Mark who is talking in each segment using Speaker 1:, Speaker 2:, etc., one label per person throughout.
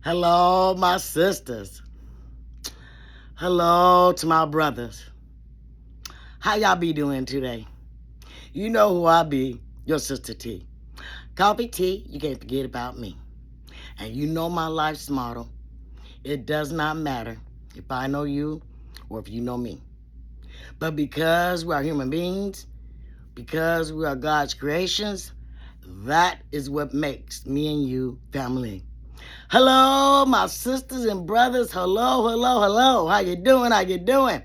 Speaker 1: Hello, my sisters. Hello to my brothers. How y'all be doing today? You know who I be, your sister T. Coffee T, you can't forget about me. And you know my life's motto. It does not matter if I know you or if you know me. But because we are human beings, because we are God's creations, that is what makes me and you family. Hello, my sisters and brothers. Hello, hello, hello. How you doing? How you doing?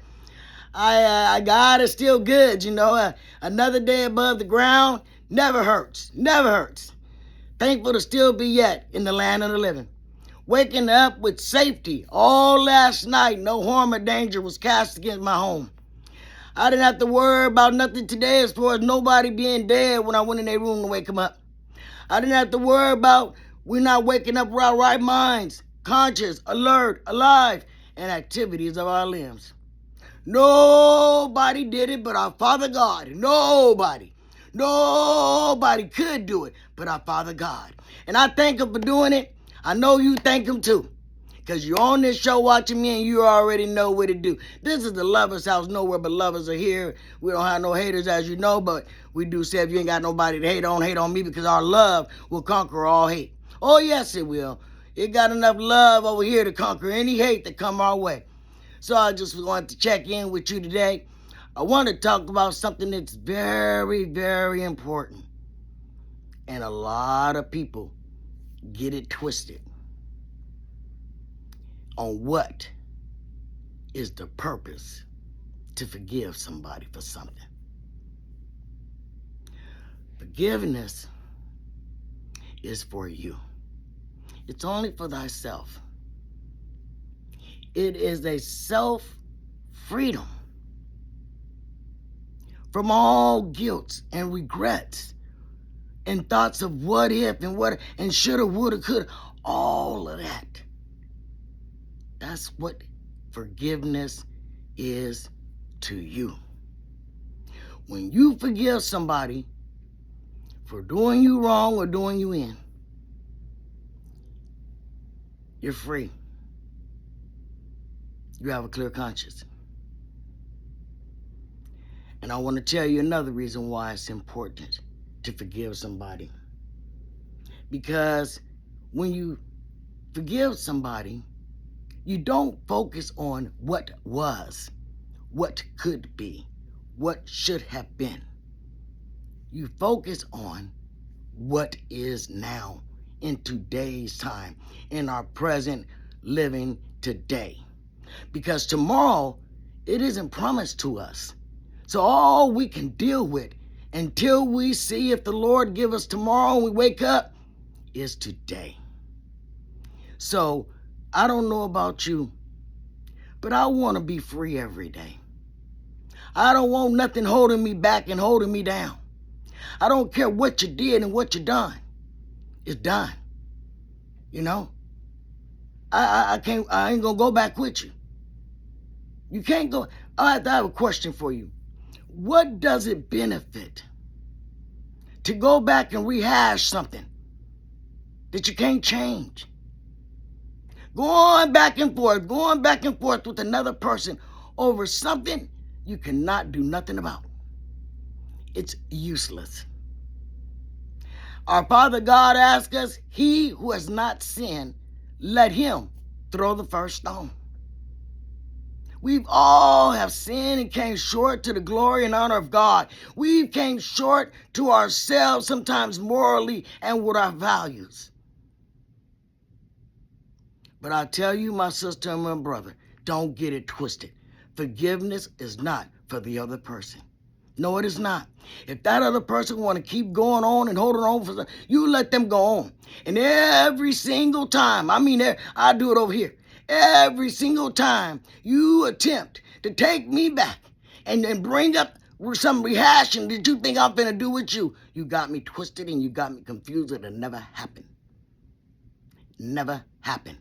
Speaker 1: God is still good, you know. Another day above the ground never hurts. Never hurts. Thankful to still be yet in the land of the living. Waking up with safety all last night. No harm or danger was cast against my home. I didn't have to worry about nothing today as far as nobody being dead when I went in their room to wake them up. I didn't have to worry about we not waking up with our right minds, conscious, alert, alive, and activities of our limbs. Nobody did it but our Father God. Nobody. Nobody could do it but our Father God. And I thank Him for doing it. I know you thank Him too. Because you're on this show watching me and you already know what to do. This is the Lovers House. Nowhere but lovers are here. We don't have no haters, as you know, but we do say if you ain't got nobody to hate on me, because our love will conquer all hate. Oh, yes, it will. It got enough love over here to conquer any hate that come our way. So I just wanted to check in with you today. I want to talk about something that's very, very important. And a lot of people get it twisted on what is the purpose to forgive somebody for something. Forgiveness is for you. It's only for thyself. It is a self-freedom from all guilt and regrets and thoughts of what if and what and shoulda, woulda, coulda, all of that. That's what forgiveness is to you. When you forgive somebody for doing you wrong or doing you in, you're free. You have a clear conscience. And I want to tell you another reason why it's important to forgive somebody. Because when you forgive somebody, you don't focus on what was, what could be, what should have been. You focus on what is now, in today's time, in our present living today. Because tomorrow, it isn't promised to us. So all we can deal with until we see if the Lord give us tomorrow and we wake up is today. So I don't know about you, but I want to be free every day. I don't want nothing holding me back and holding me down. I don't care what you did and what you done. It's done. You know? I ain't gonna go back with you. You can't go. I have a question for you. What does it benefit to go back and rehash something that you can't change? Going back and forth with another person over something you cannot do nothing about. It's useless. Our Father God asks us, he who has not sinned, let him throw the first stone. We've all have sinned and came short to the glory and honor of God. We've came short to ourselves, sometimes morally and with our values. But I tell you, my sister and my brother, don't get it twisted. Forgiveness is not for the other person. No, it is not. If that other person want to keep going on and holding on for something, you let them go on. And every single time, I do it over here. Every single time you attempt to take me back and then bring up some rehashing that you think I'm finna do with you, you got me twisted and you got me confused. It'll never happen. Never happen.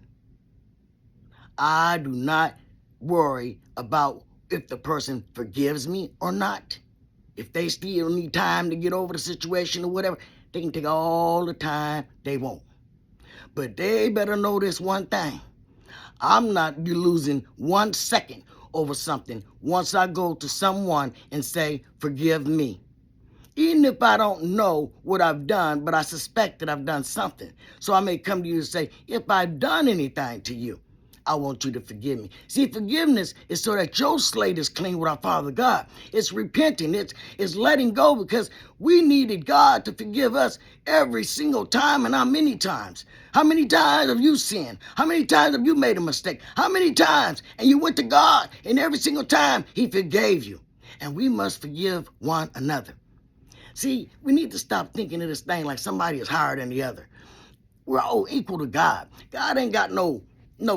Speaker 1: I do not worry about if the person forgives me or not. If they still need time to get over the situation or whatever, they can take all the time they want. But they better know this one thing. I'm not losing 1 second over something once I go to someone and say, forgive me. Even if I don't know what I've done, but I suspect that I've done something. So I may come to you and say, if I've done anything to you, I want you to forgive me. See, forgiveness is so that your slate is clean with our Father God. It's repenting. It's letting go, because we needed God to forgive us every single time. And how many times? How many times have you sinned? How many times have you made a mistake? How many times? And you went to God, and every single time He forgave you. And we must forgive one another. See, we need to stop thinking of this thing like somebody is higher than the other. We're all equal to God. God ain't got no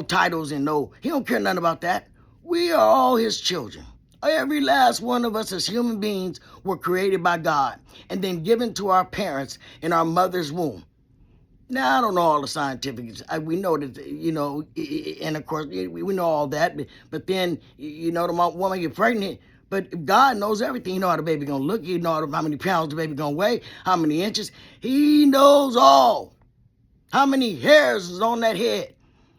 Speaker 1: titles and He don't care nothing about that. We are all His children. Every last one of us as human beings were created by God and then given to our parents in our mother's womb. Now, I don't know all the scientific, we know that, and of course, we know all that, but then, the woman get pregnant, but God knows everything. He knows how the baby gonna look. He knows how many pounds the baby gonna weigh, how many inches. He knows all. How many hairs is on that head.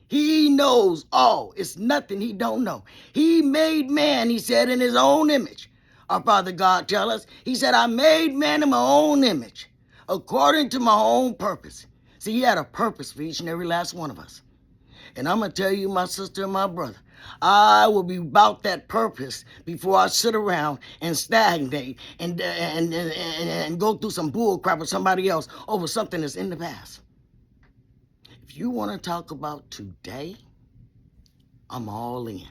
Speaker 1: He knows all. It's nothing He don't know. He made man, He said, in His own image. Our Father God tell us, He said, I made man in my own image, according to my own purpose. See, He had a purpose for each and every last one of us. And I'm going to tell you, my sister and my brother, I will be about that purpose before I sit around and stagnate and go through some bull crap with somebody else over something that's in the past. If you want to talk about today, I'm all in.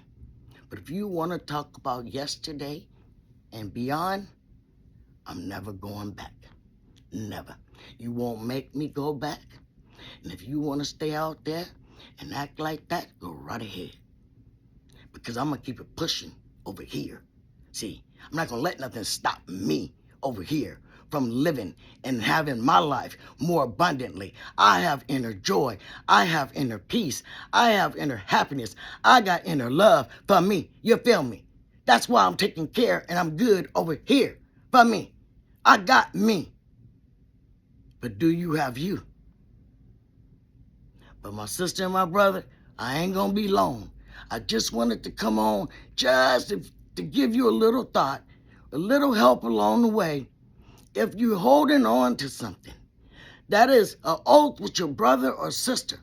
Speaker 1: But if you want to talk about yesterday and beyond, I'm never going back. Never. You won't make me go back. And if you want to stay out there and act like that, go right ahead. Because I'm going to keep it pushing over here. See, I'm not going to let nothing stop me over here from living and having my life more abundantly. I have inner joy. I have inner peace. I have inner happiness. I got inner love for me. You feel me? That's why I'm taking care and I'm good over here for me. I got me. But do you have you? But my sister and my brother, I ain't going to be long. I just wanted to come on just to give you a little thought, a little help along the way. If you're holding on to something, that is an oath with your brother or sister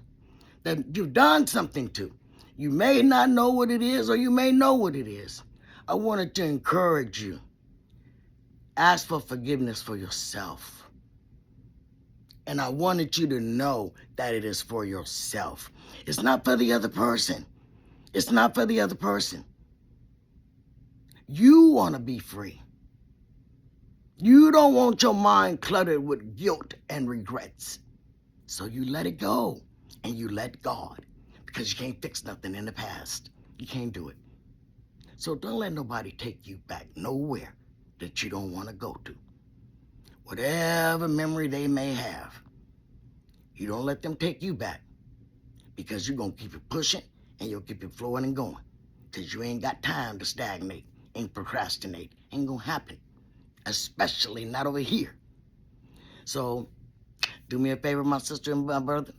Speaker 1: that you've done something to. You may not know what it is, or you may know what it is. I wanted to encourage you. Ask for forgiveness for yourself. And I wanted you to know that it is for yourself. It's not for the other person. It's not for the other person. You want to be free. You don't want your mind cluttered with guilt and regrets. So you let it go and you let God, because you can't fix nothing in the past. You can't do it. So don't let nobody take you back nowhere that you don't want to go to. Whatever memory they may have, you don't let them take you back, because you're going to keep it pushing and you'll keep it flowing and going, because you ain't got time to stagnate and procrastinate. Ain't going to happen. Especially not over here. So, do me a favor, my sister and my brother.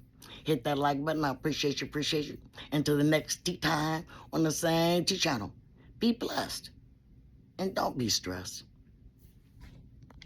Speaker 1: Hit that like button. I appreciate you. Until the next tea time on the same tea channel. Be blessed. And don't be stressed.